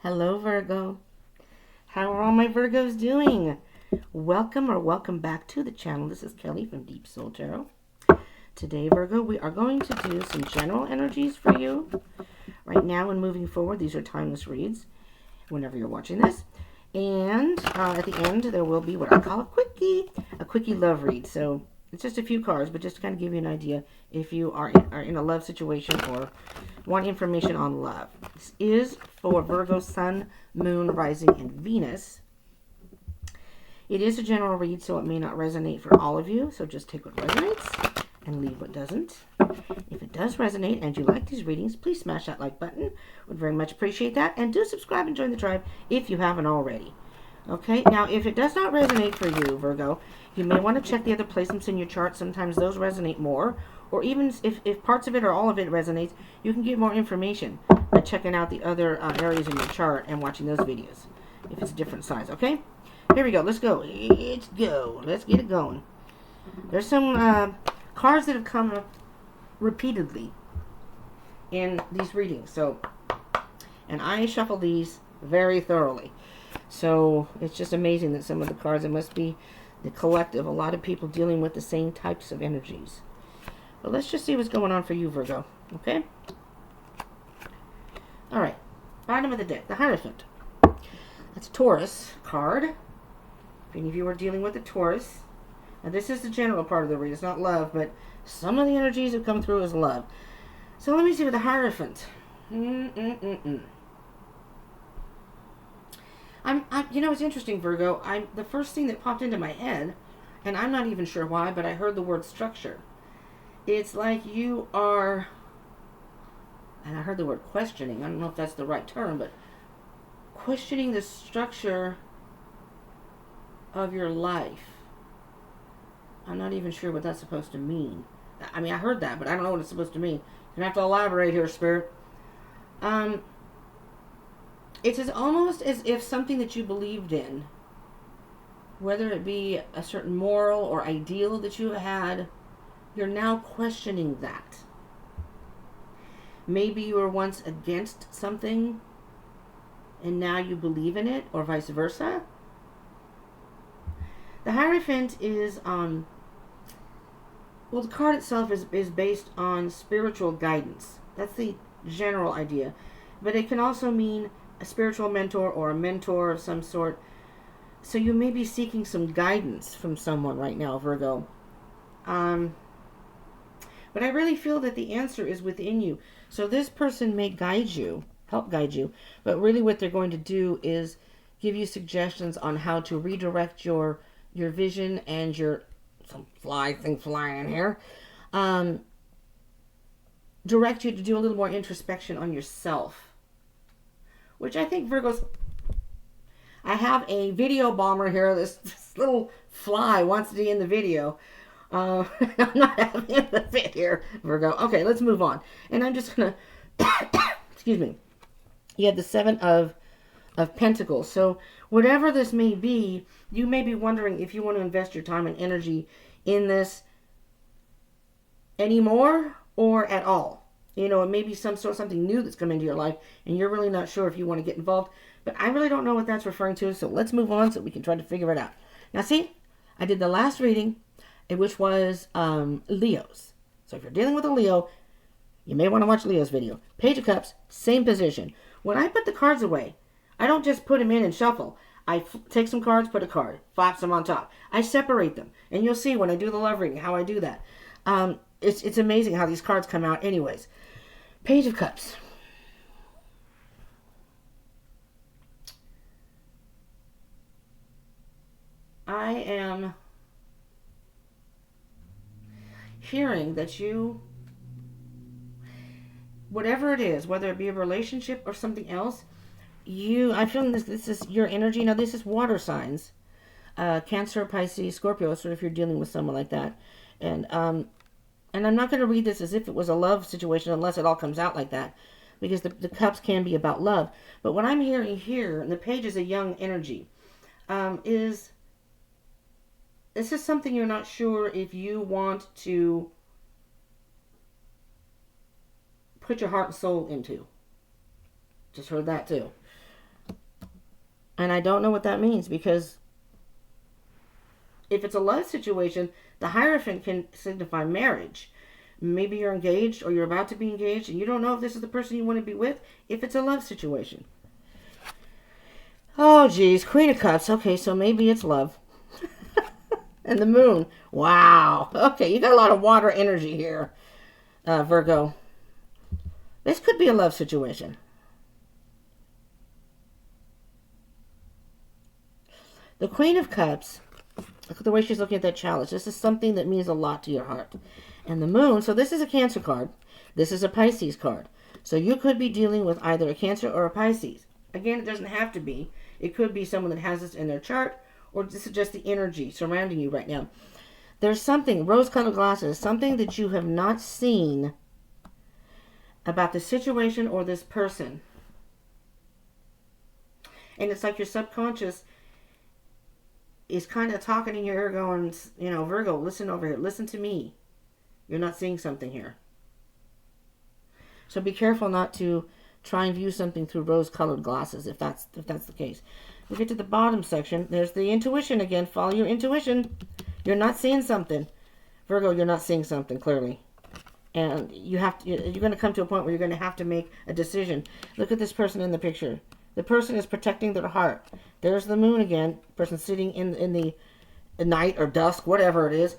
Hello, Virgo. How are all my Virgos doing? Welcome back to the channel. This is Kelly from Deep Soul Tarot. Today, Virgo, we are going to do some general energies for you. Right now and moving forward, these are timeless reads whenever you're watching this. And at the end, there will be what I call a quickie love read. So it's just a few cards, but just to kind of give you an idea if you are in a love situation or want information on love. This is for Virgo, Sun, Moon, Rising, and Venus. It is a general read, so it may not resonate for all of you. So just take what resonates and leave what doesn't. If it does resonate and you like these readings, please smash that like button. Would very much appreciate that. And do subscribe and join the tribe if you haven't already. Okay, now if it does not resonate for you, Virgo, you may want to check the other placements in your chart. Sometimes those resonate more. Or even if parts of it or all of it resonates, you can get more information by checking out the other areas in your chart and watching those videos if it's a different size, okay? Here we go. Let's go. Let's go. Let's get it going. There's some cards that have come up repeatedly in these readings. And I shuffle these very thoroughly. So it's just amazing that some of the cards, it must be the collective, a lot of people dealing with the same types of energies. But let's just see what's going on for you, Virgo. Okay? All right. Bottom of the deck, the Hierophant. That's a Taurus card. If any of you are dealing with a Taurus. Now, this is the general part of the read. It's not love, but some of the energies have come through as love. So let me see with the Hierophant. You know, it's interesting, Virgo. The first thing that popped into my head, and I'm not even sure why, but I heard the word structure. It's like you are, and I heard the word questioning. I don't know if that's the right term, but questioning the structure of your life. I'm not even sure what that's supposed to mean. I mean, I heard that, but I don't know what it's supposed to mean. You're going to have to elaborate here, Spirit. It's almost as if something that you believed in, whether it be a certain moral or ideal that you had, you're now questioning that. Maybe you were once against something and now you believe in it, or vice versa. The Hierophant is, well, the card itself is based on spiritual guidance. That's the general idea. But it can also mean a spiritual mentor or a mentor of some sort. So you may be seeking some guidance from someone right now, Virgo. But I really feel that the answer is within you. So this person may guide you, help guide you, but really what they're going to do is give you suggestions on how to redirect your vision and your, some fly thing flying here, direct you to do a little more introspection on yourself. Which I think Virgos, I have a video bomber here. This little fly wants to be in the video. I'm not having the fit here, Virgo. Okay, let's move on. And I'm just going to, excuse me. You have the Seven of Pentacles. So whatever this may be, you may be wondering if you want to invest your time and energy in this anymore or at all. You know, it may be something new that's come into your life, and you're really not sure if you want to get involved. But I really don't know what that's referring to, so let's move on so we can try to figure it out. Now, see, I did the last reading, which was Leo's. So if you're dealing with a Leo, you may want to watch Leo's video. Page of Cups, same position. When I put the cards away, I don't just put them in and shuffle. I take some cards, put a card, flop them on top. I separate them, and you'll see when I do the love reading how I do that. It's amazing how these cards come out anyways. Page of Cups. I am hearing that you, whatever it is, whether it be a relationship or something else, I feel this is your energy. Now, this is water signs. Cancer, Pisces, Scorpio, sort of if you're dealing with someone like that. And I'm not going to read this as if it was a love situation unless it all comes out like that. Because the cups can be about love. But what I'm hearing here, and the page is a young energy, is this is something you're not sure if you want to put your heart and soul into. Just heard that too. And I don't know what that means, because if it's a love situation, the Hierophant can signify marriage. Maybe you're engaged or you're about to be engaged and you don't know if this is the person you want to be with, if it's a love situation. Oh, geez. Queen of Cups. Okay, so maybe it's love. And the Moon. Wow. Okay, you got a lot of water energy here, Virgo. This could be a love situation. The Queen of Cups, look at the way she's looking at that chalice. This is something that means a lot to your heart. And the Moon, so this is a Cancer card. This is a Pisces card. So you could be dealing with either a Cancer or a Pisces. Again, it doesn't have to be. It could be someone that has this in their chart, or this is just the energy surrounding you right now. There's something, rose-colored glasses, something that you have not seen about the situation or this person. And it's like your subconscious is kind of talking in your ear going, you know, Virgo, listen over here. Listen to me. You're not seeing something here. So be careful not to try and view something through rose-colored glasses if that's the case. We get to the bottom section. There's the intuition again. Follow your intuition. You're not seeing something. Virgo, you're not seeing something clearly. And you're going to come to a point where you're going to have to make a decision. Look at this person in the picture. The person is protecting their heart. There's the Moon again. Person sitting in the night or dusk, whatever it is.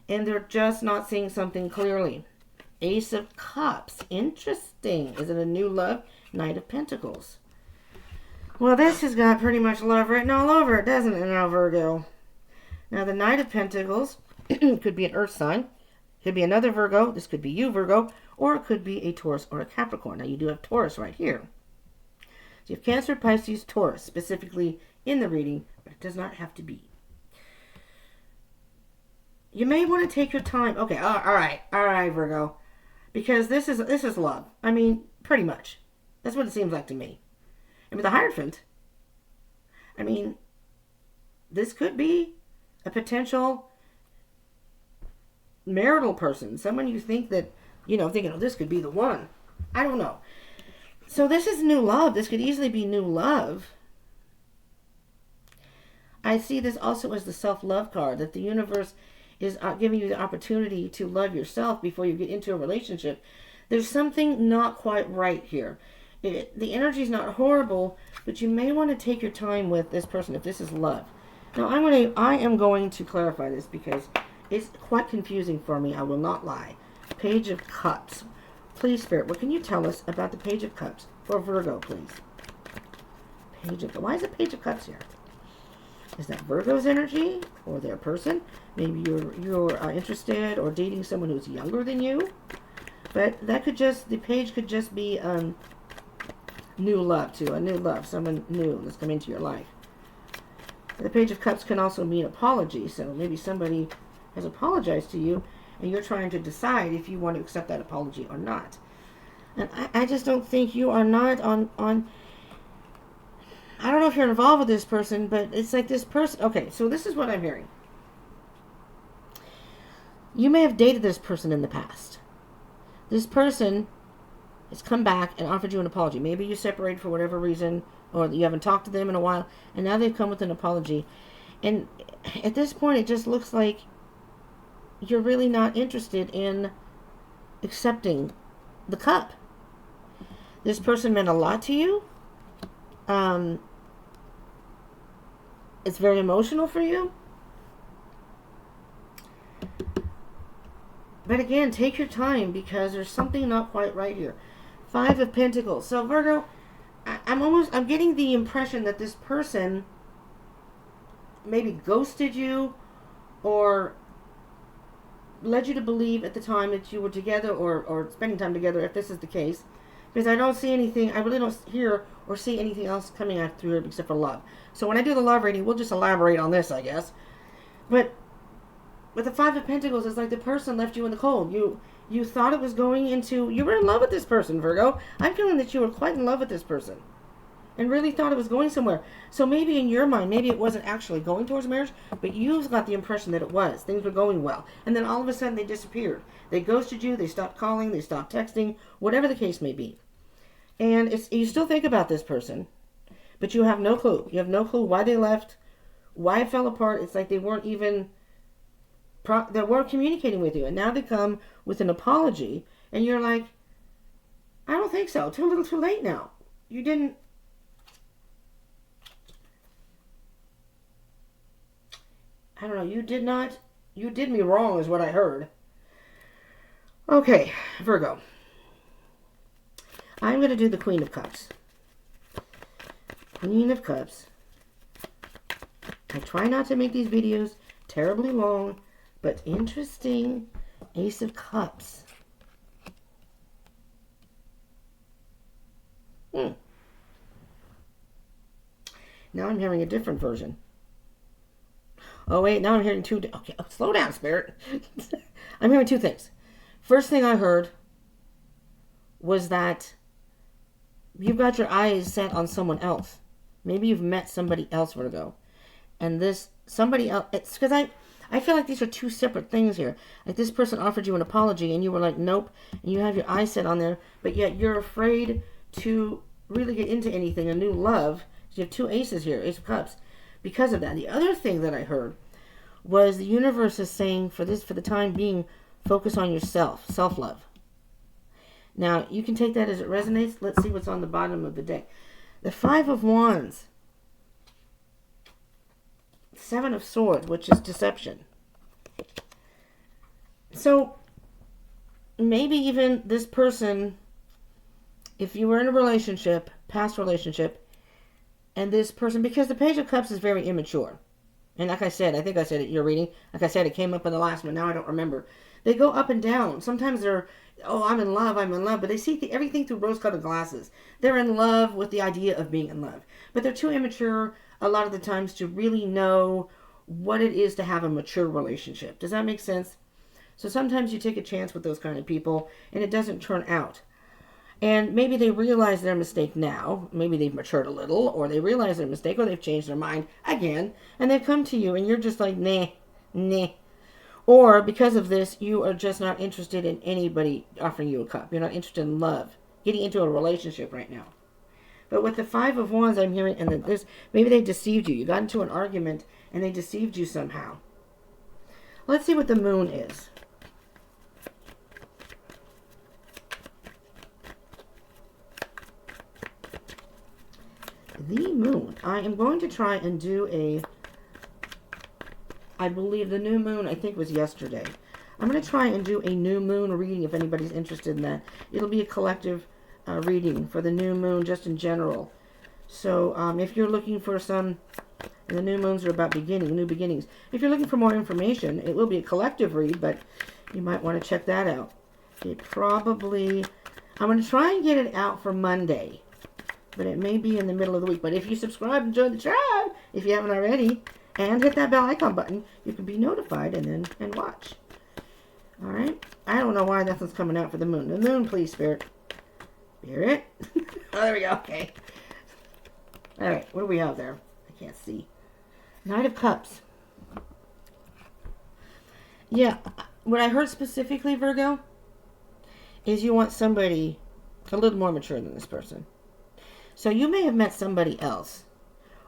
And they're just not seeing something clearly. Ace of Cups. Interesting. Is it a new love? Knight of Pentacles. Well, this has got pretty much love written all over it, doesn't it now, Virgo? Now, the Knight of Pentacles could be an Earth sign. Could be another Virgo. This could be you, Virgo. Or it could be a Taurus or a Capricorn. Now, you do have Taurus right here. So you have Cancer, Pisces, Taurus, specifically in the reading, but it does not have to be. You may want to take your time. Okay, all right, Virgo. Because this is love. I mean, pretty much. That's what it seems like to me. And with the Hierophant, I mean, this could be a potential marital person. Someone you think that, you know, thinking, oh, this could be the one. I don't know. So this is new love. This could easily be new love. I see this also as the self-love card, that the universe is giving you the opportunity to love yourself before you get into a relationship. There's something not quite right here. The energy is not horrible, but you may want to take your time with this person if this is love. Now, I am going to clarify this because it's quite confusing for me. I will not lie. Page of Cups. Please, Spirit, what can you tell us about the Page of Cups for Virgo, please? Why is the Page of Cups here? Is that Virgo's energy or their person? Maybe you're interested or dating someone who's younger than you. But that could just, the page could just be new love too. A new love, someone new that's come into your life. The Page of Cups can also mean apology. So maybe somebody has apologized to you and you're trying to decide if you want to accept that apology or not. And I just don't think you are not on I don't know if you're involved with this person, but it's like this person. Okay, so this is what I'm hearing. You may have dated this person in the past. This person has come back and offered you an apology. Maybe you separated for whatever reason, or you haven't talked to them in a while, and now they've come with an apology. And at this point, it just looks like you're really not interested in accepting the cup. This person meant a lot to you. It's very emotional for you. But again, take your time because there's something not quite right here. 5 of Pentacles. So Virgo, I'm getting the impression that this person maybe ghosted you or led you to believe at the time that you were together or spending time together, if this is the case. Because I don't see anything, I really don't hear or see anything else coming out through it except for love. So when I do the love reading, we'll just elaborate on this, I guess. But with the 5 of Pentacles, it's like the person left you in the cold. You thought it was going into, you were in love with this person, Virgo. I'm feeling that you were quite in love with this person and really thought it was going somewhere. So maybe in your mind, maybe it wasn't actually going towards marriage, but you've got the impression that it was. Things were going well. And then all of a sudden they disappeared. They ghosted you, they stopped calling, they stopped texting, whatever the case may be. And you still think about this person, But you have no clue. You have no clue why they left, why it fell apart. It's like they weren't even, they weren't communicating with you. And now they come with an apology. And you're like, I don't think so. Too little too late now. You didn't. I don't know. You did not. You did me wrong is what I heard. Okay, Virgo. I'm going to do the Queen of Cups. Queen of Cups. I try not to make these videos terribly long, but interesting. Ace of Cups. Now I'm hearing a different version. Oh, wait, now I'm hearing two. Okay, slow down, Spirit. I'm hearing two things. First thing I heard was that you've got your eyes set on someone else. Maybe you've met somebody else, Virgo. And this somebody else, it's because I feel like these are two separate things here. Like this person offered you an apology and you were like, nope. And you have your eyes set on there, but yet you're afraid to really get into anything, a new love. You have two aces here, Ace of Cups, because of that. The other thing that I heard was the universe is saying for the time being, focus on yourself, self-love. Now, you can take that as it resonates. Let's see what's on the bottom of the deck. The Five of Wands. Seven of Swords, which is deception. So, maybe even this person, if you were in a relationship, past relationship, and this person, because the Page of Cups is very immature. And like I said, I think I said it in your reading. Like I said, it came up in the last one. Now I don't remember. They go up and down. Sometimes they're, oh, I'm in love. But they see everything through rose-colored glasses. They're in love with the idea of being in love. But they're too immature a lot of the times to really know what it is to have a mature relationship. Does that make sense? So sometimes you take a chance with those kind of people, and it doesn't turn out. And maybe they realize their mistake now. Maybe they've matured a little, or they realize their mistake, or they've changed their mind again, and they've come to you, and you're just like, nah, nah. Or because of this, you are just not interested in anybody offering you a cup. You're not interested in love, getting into a relationship right now. But with the Five of Wands, I'm hearing, and this, maybe they deceived you. You got into an argument, and they deceived you somehow. Let's see what the Moon is. The Moon. I am going to try and do I believe the new moon, I think, was yesterday. I'm going to try and do a new moon reading if anybody's interested in that. It'll be a collective reading for the new moon just in general. So if you're looking for some, and the new moons are about new beginnings. If you're looking for more information, it will be a collective read, but you might want to check that out. I'm going to try and get it out for Monday. But it may be in the middle of the week. But if you subscribe and join the tribe, if you haven't already, and hit that bell icon button, you can be notified and watch. All right? I don't know why nothing's coming out for the moon. The moon, please, Spirit. Spirit? Oh, there we go. Okay. All right. What do we have there? I can't see. Knight of Cups. Yeah. What I heard specifically, Virgo, is you want somebody a little more mature than this person. So you may have met somebody else.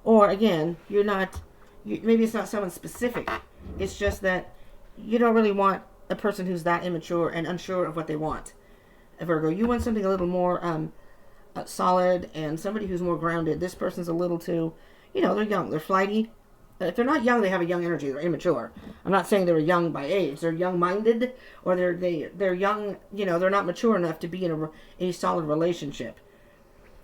Or, again, maybe it's not someone specific. It's just that you don't really want a person who's that immature and unsure of what they want. Virgo, you want something a little more solid and somebody who's more grounded. This person's a little too, they're young. They're flighty. If they're not young, they have a young energy. They're immature. I'm not saying they're young by age. They're young-minded, or they're young, they're not mature enough to be in a solid relationship.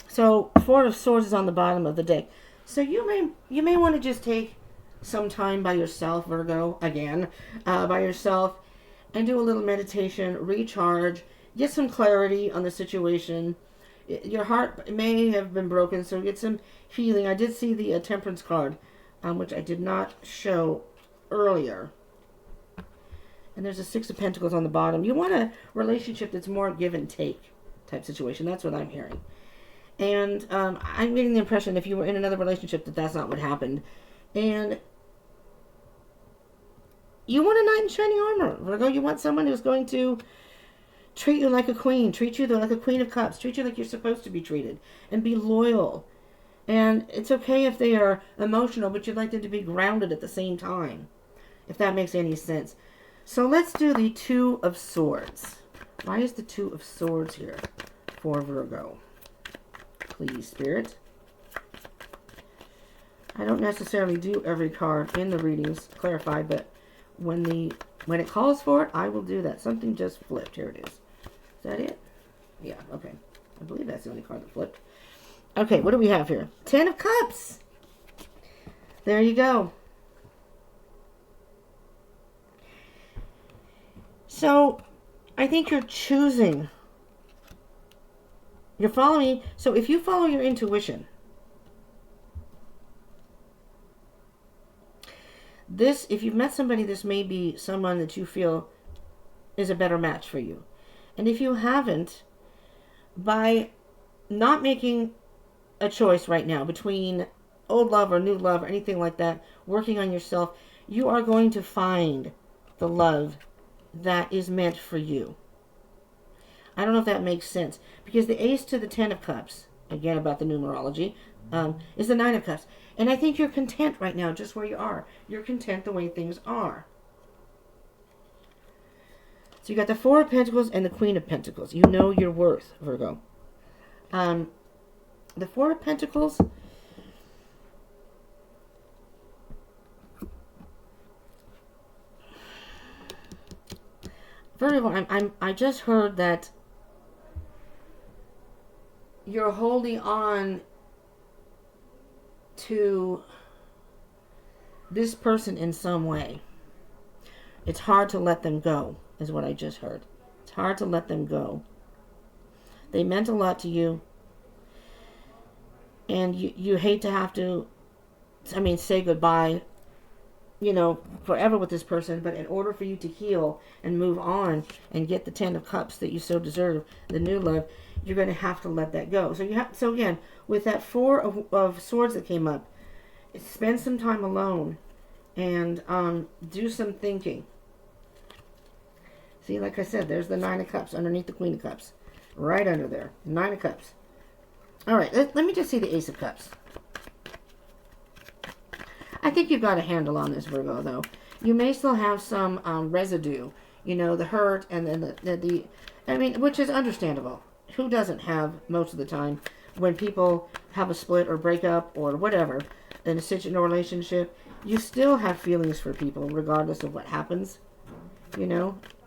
So, Four of Swords is on the bottom of the deck. So you may want to just take some time by yourself, Virgo, again, by yourself, and do a little meditation, recharge, get some clarity on the situation. Your heart may have been broken, so get some healing. I did see the Temperance card, which I did not show earlier. And there's a Six of Pentacles on the bottom. You want a relationship that's more give and take type situation. That's what I'm hearing. And I'm getting the impression if you were in another relationship that's not what happened. And you want a knight in shining armor, Virgo. You want someone who's going to treat you like a queen, treat you like a Queen of Cups, treat you like you're supposed to be treated, and be loyal. And it's okay if they are emotional, but you'd like them to be grounded at the same time, if that makes any sense. So let's do the Two of Swords. Why is the Two of Swords here for Virgo? Please, Spirit. I don't necessarily do every card in the readings clarified, but when it calls for it, I will do that. Something just flipped. Here it is. Is that it? Yeah, okay. I believe that's the only card that flipped. Okay, what do we have here? Ten of Cups. There you go. So, I think you're choosing. You're following. So, if you follow your intuition, if you've met somebody, this may be someone that you feel is a better match for you. And if you haven't, by not making a choice right now between old love or new love or anything like that, working on yourself, you are going to find the love that is meant for you. I don't know if that makes sense, because the Ace to the Ten of Cups, again about the numerology, is the Nine of Cups. And I think you're content right now just where you are. You're content the way things are. So you got the Four of Pentacles and the Queen of Pentacles. You know your worth, Virgo. The Four of Pentacles, Virgo, I just heard that you're holding on to this person in some way. It's hard to let them go, is what I just heard. It's hard to let them go. They meant a lot to you. And you hate to have to, say goodbye, forever with this person. But in order for you to heal and move on and get the Ten of Cups that you so deserve, the new love, you're going to have to let that go. So again, with that Four of Swords that came up, spend some time alone and do some thinking. See, like I said, there's the Nine of Cups underneath the Queen of Cups. Right under there. Nine of Cups. All right, let me just see the Ace of Cups. I think you've got a handle on this, Virgo, though. You may still have some residue, the hurt and then which is understandable. Who doesn't have most of the time when people have a split or break up or whatever in a relationship? You still have feelings for people regardless of what happens,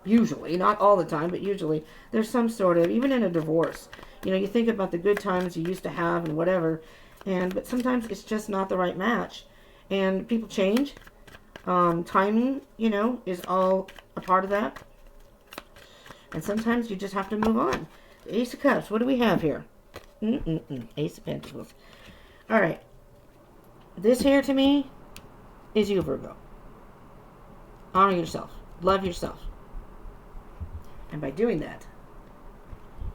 Usually, not all the time, but usually there's some sort of, even in a divorce, you think about the good times you used to have and whatever, but sometimes it's just not the right match, and people change. Timing, is all a part of that, and sometimes you just have to move on. The Ace of Cups, what do we have here? Ace of Pentacles. All right, this here to me is you, Virgo. Honor yourself. Love yourself. And by doing that,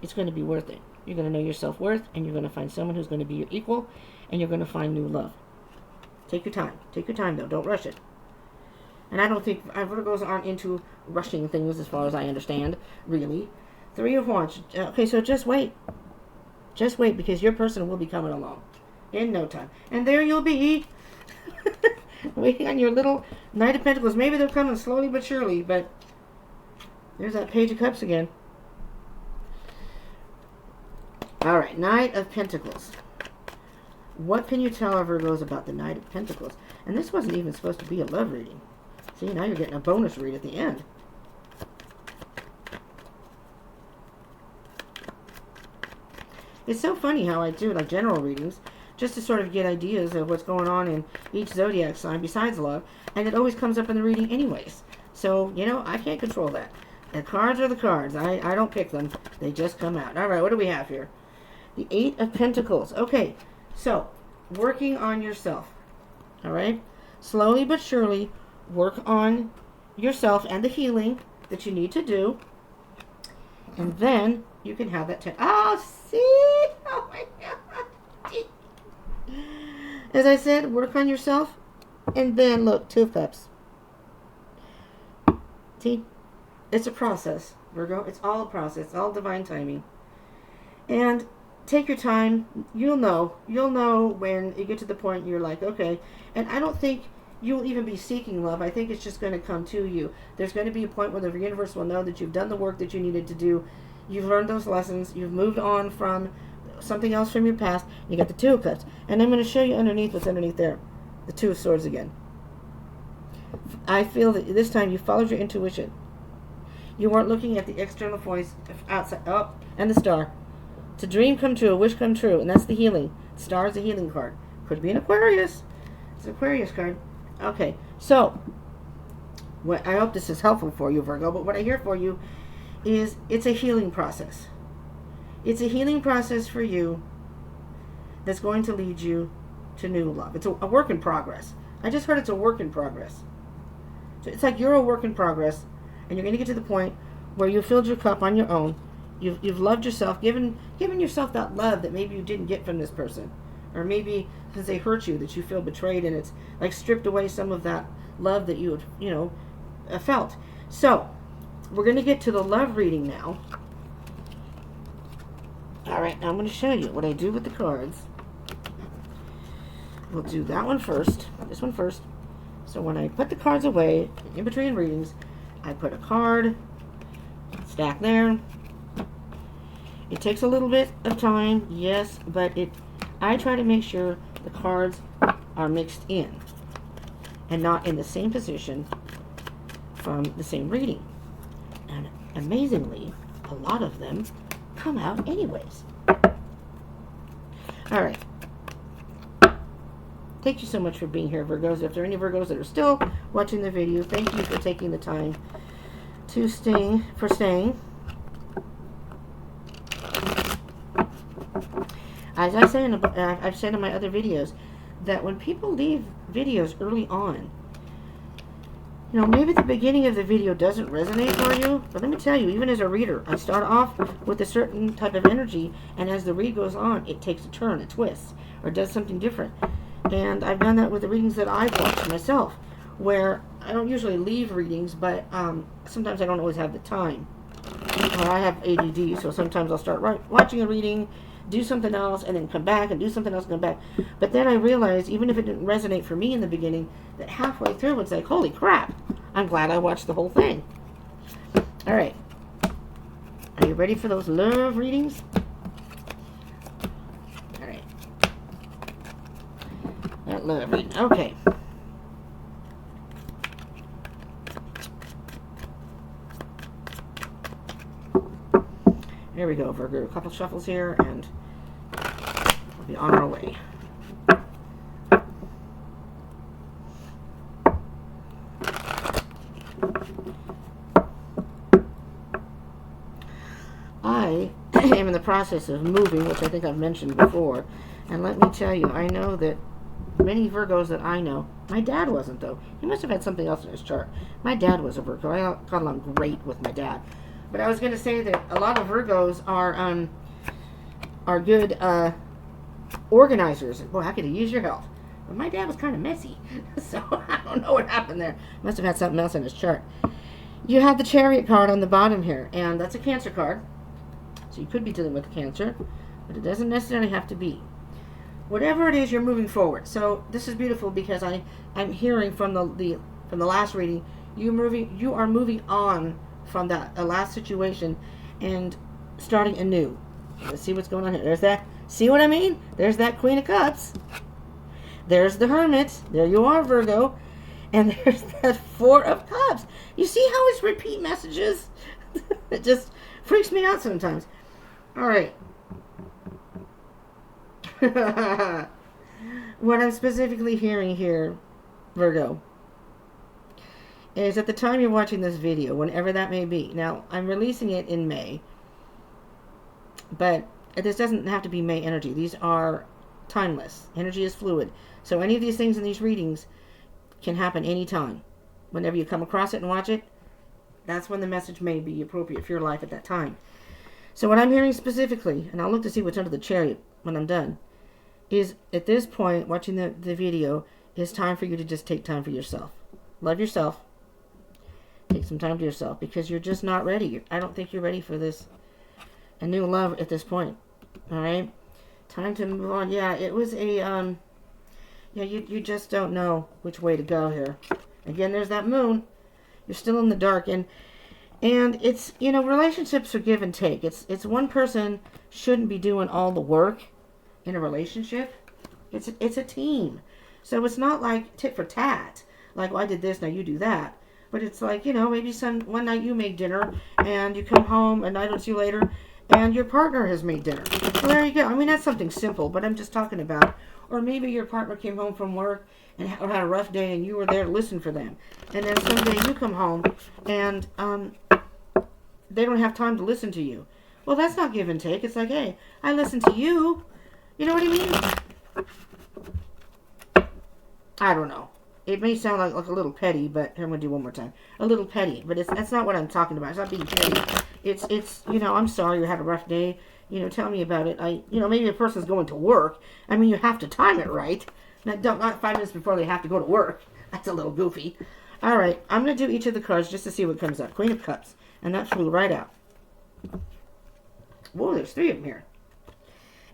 it's going to be worth it. You're going to know your self-worth, and you're going to find someone who's going to be your equal, and you're going to find new love. Take your time. Take your time, though. Don't rush it. And I don't think Virgos aren't into rushing things, as far as I understand, really. Three of Wands. Okay, so just wait. Just wait, because your person will be coming along in no time. And there you'll be, waiting on your little Knight of Pentacles. Maybe they're coming slowly but surely, but there's that Page of Cups again. All right, Knight of Pentacles. What can you tell our Virgos about the Knight of Pentacles? And this wasn't even supposed to be a love reading. See, now you're getting a bonus read at the end. It's so funny how I do like general readings just to sort of get ideas of what's going on in each zodiac sign besides love, and it always comes up in the reading anyways. So, I can't control that. The cards are the cards. I don't pick them. They just come out. All right, what do we have here? The Eight of Pentacles. Okay, so working on yourself. All right? Slowly but surely work on yourself and the healing that you need to do. And then you can have that. Oh, see? Oh, my God. As I said, work on yourself. And then, look, Two of Cups. See? It's a process, Virgo. It's all a process. It's all divine timing. And take your time. You'll know. You'll know when you get to the point you're like, okay. And I don't think you'll even be seeking love. I think it's just going to come to you. There's going to be a point where the universe will know that you've done the work that you needed to do. You've learned those lessons. You've moved on from something else from your past. You got the Two of Cups. And I'm going to show you underneath what's underneath there. The Two of Swords again. I feel that this time you followed your intuition. You weren't looking at the external voice outside. Oh, and the Star. It's a dream come true, a wish come true, and that's the healing. Star is a healing card. Could be an Aquarius. It's an Aquarius card. Okay, so I hope this is helpful for you, Virgo, but what I hear for you is it's a healing process. It's a healing process for you that's going to lead you to new love. It's a work in progress. I just heard it's a work in progress. So it's like you're a work in progress, and you're going to get to the point where you filled your cup on your own. You've loved yourself, given yourself that love that maybe you didn't get from this person. Or maybe because they hurt you that you feel betrayed, and it's like stripped away some of that love that you had, felt. So, we're going to get to the love reading now. Alright, now I'm going to show you what I do with the cards. We'll do that one first, this one first. So when I put the cards away, in between readings, I put a card, stack there. It takes a little bit of time, yes, but I try to make sure the cards are mixed in and not in the same position from the same reading. And amazingly, a lot of them come out anyways. All right. Thank you so much for being here, Virgos. If there are any Virgos that are still watching the video, thank you for taking the time to staying. As I've said in my other videos, that when people leave videos early on, maybe the beginning of the video doesn't resonate for you, but let me tell you, even as a reader, I start off with a certain type of energy, and as the read goes on, it takes a turn, it twists, or does something different. And I've done that with the readings that I've watched myself, where I don't usually leave readings, but sometimes I don't always have the time. Or I have ADD, so sometimes I'll start watching a reading, do something else, and then come back and do something else and come back. But then I realized, even if it didn't resonate for me in the beginning, that halfway through it's like, holy crap, I'm glad I watched the whole thing. All right. Are you ready for those love readings? All right. That love reading. Okay. There we go, Virgo. A couple shuffles here, and we'll be on our way. I am in the process of moving, which I think I've mentioned before. And let me tell you, I know that many Virgos that I know, my dad wasn't, though. He must have had something else in his chart. My dad was a Virgo. I got along great with my dad. But I was going to say that a lot of Virgos are good organizers. Boy, I could use your help. But my dad was kind of messy, so I don't know what happened there. Must have had something else in his chart. You have the Chariot card on the bottom here, and that's a Cancer card. So you could be dealing with Cancer, but it doesn't necessarily have to be. Whatever it is, you're moving forward. So this is beautiful because I'm hearing from the last reading, you are moving on from that last situation and starting anew. Let's see what's going on here. There's that. See what I mean? There's that Queen of Cups. There's the Hermit. There you are, Virgo. And there's that Four of Cups. You see how it's repeat messages? It just freaks me out sometimes. All right. What I'm specifically hearing here, Virgo, is at the time you're watching this video, whenever that may be. Now, I'm releasing it in May, but this doesn't have to be May energy. These are timeless. Energy is fluid. So any of these things in these readings can happen anytime. Whenever you come across it and watch it, that's when the message may be appropriate for your life at that time. So what I'm hearing specifically, and I'll look to see what's under the Chariot when I'm done, is at this point, watching the video, it's time for you to just take time for yourself. Love yourself. Take some time to yourself because you're just not ready. I don't think you're ready for this. A new love at this point. All right. Time to move on. Yeah, it was a, yeah, you just don't know which way to go here. Again, there's that moon. You're still in the dark. And it's, relationships are give and take. It's one person shouldn't be doing all the work in a relationship. It's a team. So it's not like tit for tat. Like, well, I did this, now you do that. But it's like, maybe one night you made dinner and you come home a night or two later and your partner has made dinner. So there you go. I mean, that's something simple, but I'm just talking about. Or maybe your partner came home from work and or had a rough day and you were there to listen for them. And then someday you come home and they don't have time to listen to you. Well, that's not give and take. It's like, hey, I listen to you. You know what I mean? I don't know. It may sound like a little petty, but here, I'm going to do one more time. A little petty, but that's not what I'm talking about. It's not being petty. It's I'm sorry you had a rough day. Tell me about it. Maybe a person's going to work. I mean, you have to time it right. Not 5 minutes before they have to go to work. That's a little goofy. All right, I'm going to do each of the cards just to see what comes up. Queen of Cups, and that flew right out. Whoa, there's 3 of them here.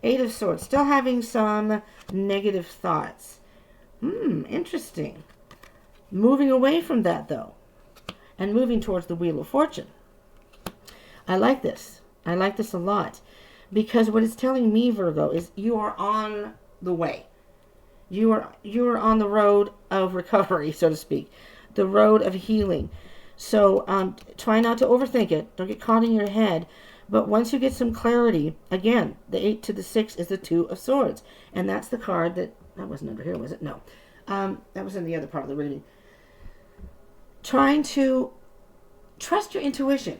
8 of Swords, still having some negative thoughts. Interesting. Moving away from that, though, and moving towards the Wheel of Fortune. I like this. I like this a lot because what it's telling me, Virgo, is you are on the way. You are on the road of recovery, so to speak, the road of healing. So try not to overthink it. Don't get caught in your head. But once you get some clarity, again, the 8 to the 6 is the 2 of Swords, and that's the card that wasn't under here, was it? No. That was in the other part of the reading. Trying to trust your intuition.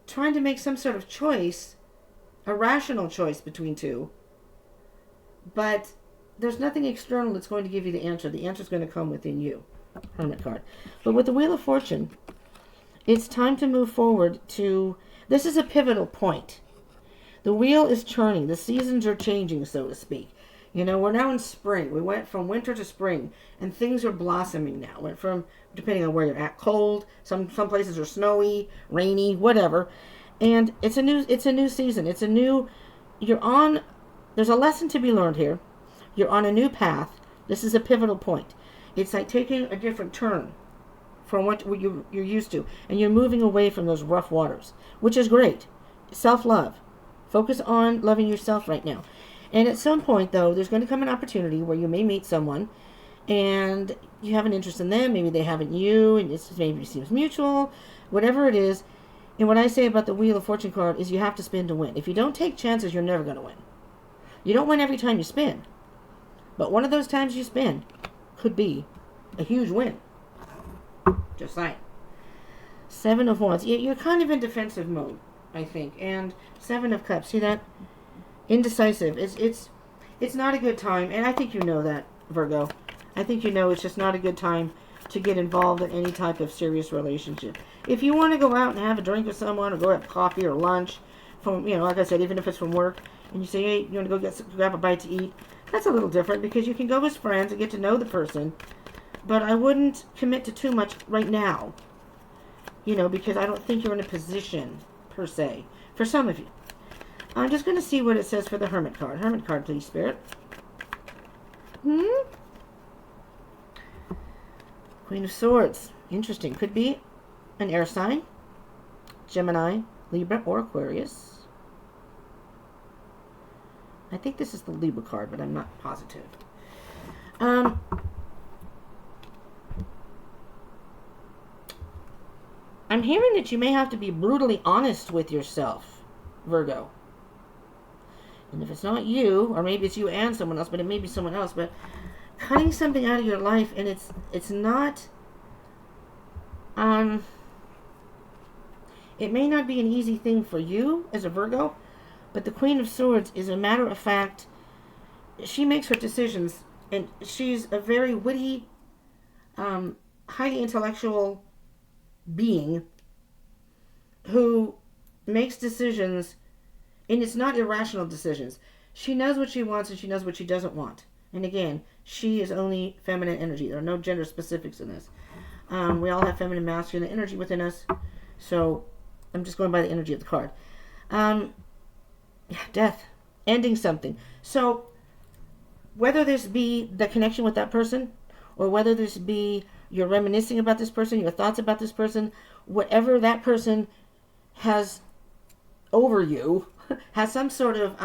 Trying to make some sort of choice, a rational choice between 2. But there's nothing external that's going to give you the answer. The answer's going to come within you. Hermit card. But with the Wheel of Fortune, it's time to move forward to... This is a pivotal point. The wheel is turning. The seasons are changing, so to speak. We're now in spring. We went from winter to spring, and things are blossoming now. Went from, depending on where you're at, cold. Some places are snowy, rainy, whatever. And it's a new season. It's a new. There's a lesson to be learned here. You're on a new path. This is a pivotal point. It's like taking a different turn from what you're used to, and you're moving away from those rough waters, which is great. Self-love. Focus on loving yourself right now. And at some point, though, there's going to come an opportunity where you may meet someone and you have an interest in them. Maybe they have in you, and maybe it seems mutual, whatever it is. And what I say about the Wheel of Fortune card is you have to spin to win. If you don't take chances, you're never going to win. You don't win every time you spin. But one of those times you spin could be a huge win. Just saying. 7 of Wands. You're kind of in defensive mode, I think. And 7 of Cups. See that? Indecisive. It's not a good time, and I think you know that, Virgo. I think it's just not a good time to get involved in any type of serious relationship. If you want to go out and have a drink with someone, or go have coffee or lunch from, like I said, even if it's from work, and you say, hey, you want to go grab a bite to eat, that's a little different because you can go as friends and get to know the person. But I wouldn't commit to too much right now, because I don't think you're in a position, per se, for some of you. I'm just going to see what it says for the Hermit card. Hermit card, please, Spirit. Queen of Swords. Interesting. Could be an air sign. Gemini, Libra, or Aquarius. I think this is the Libra card, but I'm not positive. I'm hearing that you may have to be brutally honest with yourself, Virgo. And if it's not you, or maybe it's you and someone else, but it may be someone else, but cutting something out of your life, and it's not, it may not be an easy thing for you as a Virgo, but the Queen of Swords is a matter of fact, she makes her decisions, and she's a very witty, highly intellectual being who makes decisions. And it's not irrational decisions. She knows what she wants and she knows what she doesn't want. And again, she is only feminine energy. There are no gender specifics in this. We all have feminine, masculine energy within us. So I'm just going by the energy of the card. Death. ending something. So whether this be the connection with that person, or whether this be you're reminiscing about this person, your thoughts about this person, whatever that person has over you, has some sort of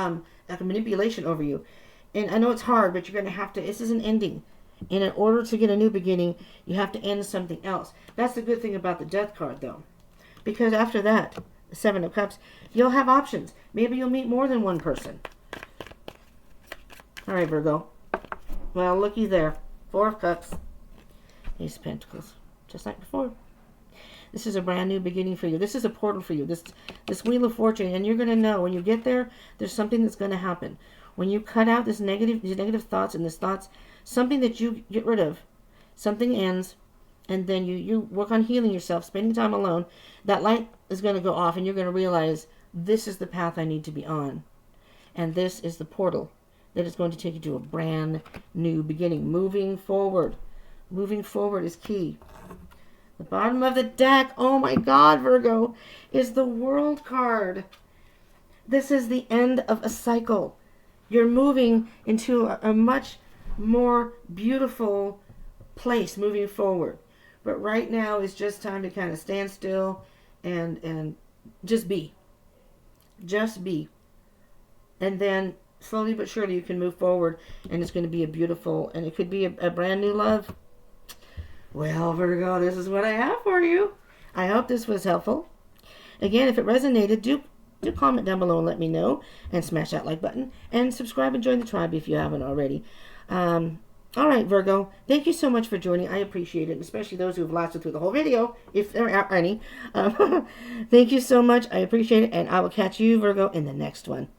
like a manipulation over you. And I know it's hard, but you're going to have to, this is an ending. And in order to get a new beginning, you have to end something else. That's the good thing about the Death card, though. Because after that, the Seven of Cups, you'll have options. Maybe you'll meet more than one person. All right, Virgo. Well, looky there. Four of Cups. Ace of Pentacles. Just like before. This is a brand new beginning for you. This is a portal for you. This Wheel of Fortune. And you're going to know when you get there, there's something that's going to happen. When you cut out these negative thoughts and this thoughts, something that you get rid of, something ends, and then you work on healing yourself, spending time alone, that light is going to go off and you're going to realize this is the path I need to be on. And this is the portal that is going to take you to a brand new beginning. Moving forward. Moving forward is key. The bottom of the deck, oh my God, Virgo, is the World card. This is the end of a cycle. You're moving into a much more beautiful place moving forward. But right now is just time to kind of stand still and just be. Just be. And then slowly but surely you can move forward, and it's going to be a beautiful, and it could be a brand new love. Well, Virgo, this is what I have for you. I hope this was helpful. Again, if it resonated, do comment down below and let me know, and smash that like button, and subscribe and join the tribe if you haven't already. All right, Virgo, thank you so much for joining. I appreciate it, especially those who have lasted through the whole video, if there are any. Thank you so much. I appreciate it, and I will catch you, Virgo, in the next one.